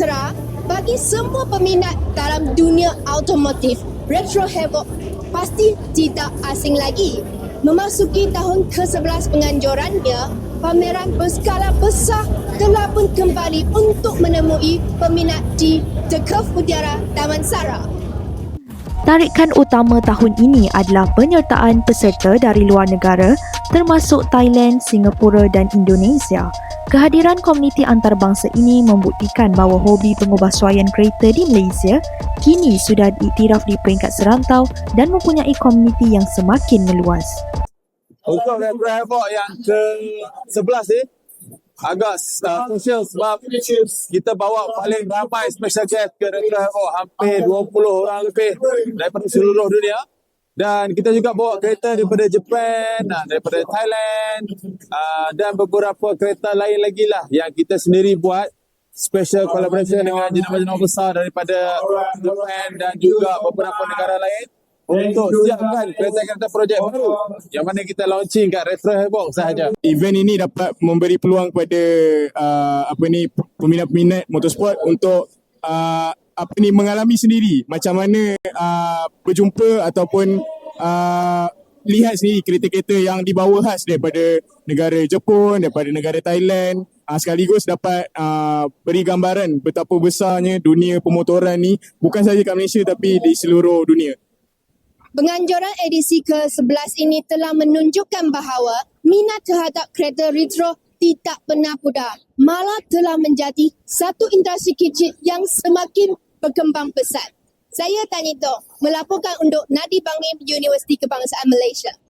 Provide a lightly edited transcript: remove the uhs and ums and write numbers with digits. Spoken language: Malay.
sejahtera bagi semua peminat dalam dunia automotif. Retro Havoc pasti tidak asing lagi. Memasuki tahun ke-11 penganjurannya, pameran berskala besar telah pun kembali untuk menemui peminat di The Curve Mutiara Damansara. Tarikan utama tahun ini adalah penyertaan peserta dari luar negara termasuk Thailand, Singapura dan Indonesia. Kehadiran komuniti antarabangsa ini membuktikan bahawa hobi pengubahsuaian kereta di Malaysia kini sudah diiktiraf di peringkat serantau dan mempunyai komuniti yang semakin meluas. Untuk Retro Havoc yang ke-11 ni agak krusial sebab kita bawa paling ramai special guest ke Retro Havoc, hampir 20 orang lebih daripada seluruh dunia. Dan kita juga bawa kereta daripada Japan, daripada Thailand dan beberapa kereta lain lagi lah yang kita sendiri buat special collaboration dengan jenama-jenama besar daripada Japan dan juga beberapa negara lain untuk siapkan kereta-kereta projek baru yang mana kita launching kat Retro Havoc sahaja. Event ini dapat memberi peluang kepada peminat-peminat motorsport untuk mengalami sendiri macam mana berjumpa ataupun lihat sendiri kereta-kereta yang dibawa khas daripada negara Jepun, daripada negara Thailand. Sekaligus dapat beri gambaran betapa besarnya dunia pemotoran ni bukan sahaja kat Malaysia tapi di seluruh dunia. Penganjuran edisi ke-11 ini telah menunjukkan bahawa minat terhadap kereta retro tidak pernah pudar. Malah telah menjadi satu industri kecil yang semakin berkembang pesat. Saya Tanito melaporkan untuk Nadi Bangim Universiti Kebangsaan Malaysia.